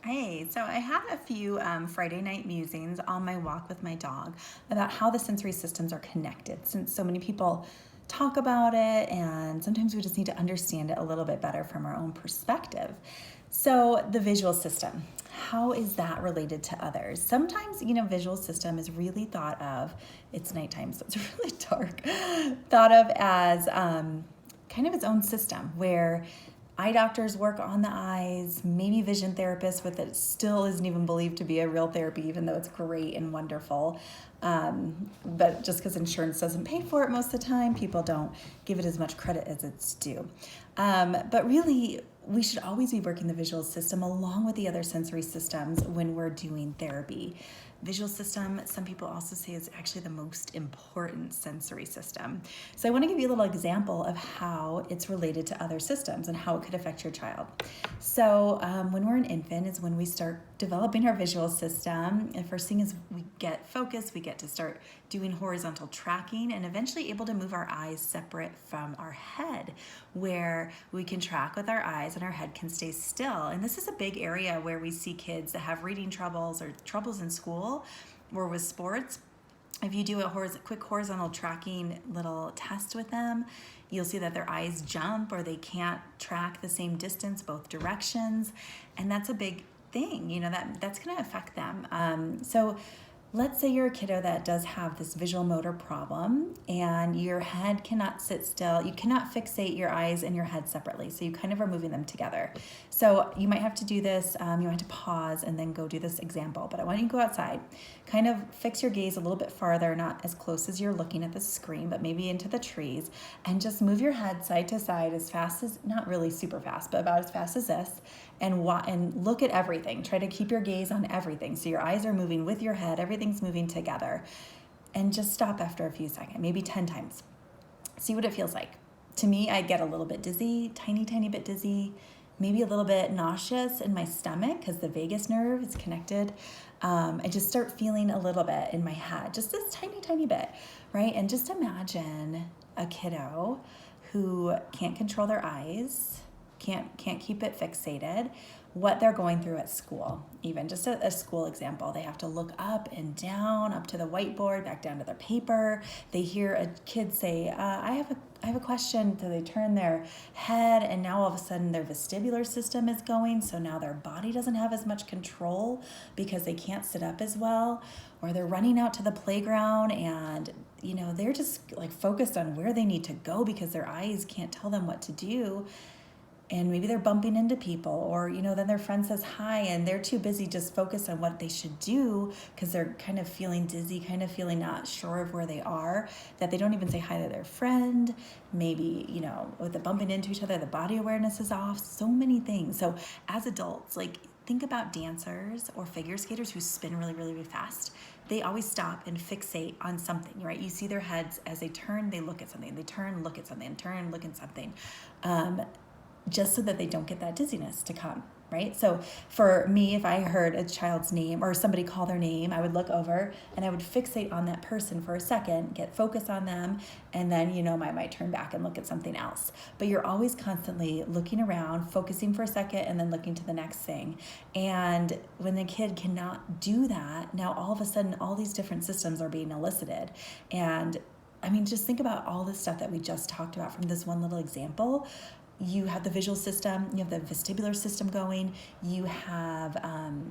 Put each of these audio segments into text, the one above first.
Hey, so I had a few Friday night musings on my walk with my dog about how the sensory systems are connected, since so many people talk about it, and sometimes we just need to understand it a little bit better from our own perspective. So, the visual system, how is that related to others? Sometimes, visual system is really thought of, it's nighttime, so it's really dark, thought of as kind of its own system where eye doctors work on the eyes, maybe vision therapists with it still isn't even believed to be a real therapy, even though it's great and wonderful. But just because insurance doesn't pay for it most of the time, people don't give it as much credit as it's due. But really, we should always be working the visual system along with the other sensory systems when we're doing therapy. Visual system, some people also say, is actually the most important sensory system. So I want to give you a little example of how it's related to other systems and how it could affect your child. So when we're an infant is when we start developing our visual system. And first thing is we get focused, we get to start doing horizontal tracking and eventually able to move our eyes separate from our head, where we can track with our eyes and our head can stay still. And this is a big area where we see kids that have reading troubles or troubles in school or with sports. If you do a quick horizontal tracking little test with them, you'll see that their eyes jump or they can't track the same distance both directions. And that's a big thing, that's going to affect them. So let's say you're a kiddo that does have this visual motor problem and your head cannot sit still. You cannot fixate your eyes and your head separately. So you kind of are moving them together. So you might have to do this, you might have to pause and then go do this example. But I want you to go outside, kind of fix your gaze a little bit farther, not as close as you're looking at the screen, but maybe into the trees, and just move your head side to side as fast as, not really super fast, but about as fast as this, and look at everything. Try to keep your gaze on everything. So your eyes are moving with your head, everything's moving together. And just stop after a few seconds, maybe 10 times. See what it feels like. To me, I get a little bit dizzy, tiny bit dizzy, maybe a little bit nauseous in my stomach because the vagus nerve is connected. I just start feeling a little bit in my head, just this tiny bit, right? And just imagine a kiddo who can't control their eyes, can't keep it fixated, what they're going through at school. Even just a school example, they have to look up and down, up to the whiteboard, back down to their paper. They hear a kid say, I have a question. So they turn their head and now all of a sudden their vestibular system is going. So now their body doesn't have as much control because they can't sit up as well. Or they're running out to the playground and they're just like focused on where they need to go because their eyes can't tell them what to do. And maybe they're bumping into people, or then their friend says hi and they're too busy just focused on what they should do because they're kind of feeling dizzy, kind of feeling not sure of where they are, that they don't even say hi to their friend. Maybe with the bumping into each other, the body awareness is off. So many things. So as adults, think about dancers or figure skaters who spin really fast. They always stop and fixate on something, right? You see their heads as they turn, they look at something, they turn, look at something, turn, look at something. Just so that they don't get that dizziness to come, right? So for me, if I heard a child's name or somebody call their name, I would look over and I would fixate on that person for a second, get focused on them, and then, I might turn back and look at something else. But you're always constantly looking around, focusing for a second, and then looking to the next thing. And when the kid cannot do that, now all of a sudden, all these different systems are being elicited. And just think about all the stuff that we just talked about from this one little example. You have the visual system, you have the vestibular system going, you have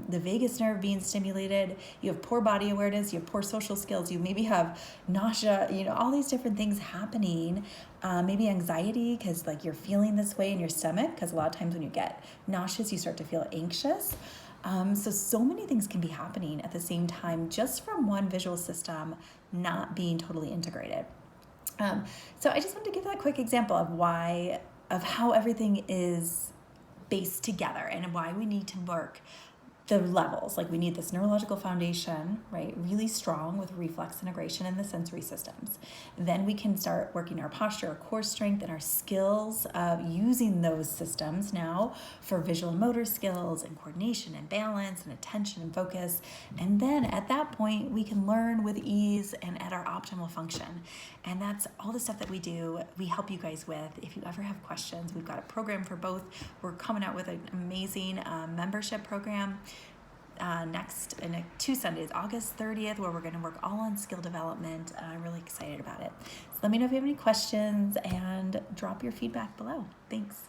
the vagus nerve being stimulated, you have poor body awareness, you have poor social skills, you maybe have nausea, all these different things happening. Maybe anxiety because you're feeling this way in your stomach, because a lot of times when you get nauseous, you start to feel anxious. So many things can be happening at the same time just from one visual system not being totally integrated. So I just wanted to give that quick example of how everything is based together and why we need to work the levels. Like we need this neurological foundation, right? Really strong with reflex integration in the sensory systems. Then we can start working our posture, our core strength, and our skills of using those systems now for visual and motor skills and coordination and balance and attention and focus. And then at that point, we can learn with ease and at our optimal function. And that's all the stuff that we do. We help you guys with. If you ever have questions, we've got a program for both. We're coming out with an amazing membership program next in 2 Sundays, August 30th, where we're going to work all on skill development. I'm really excited about it. So let me know if you have any questions and drop your feedback below. Thanks.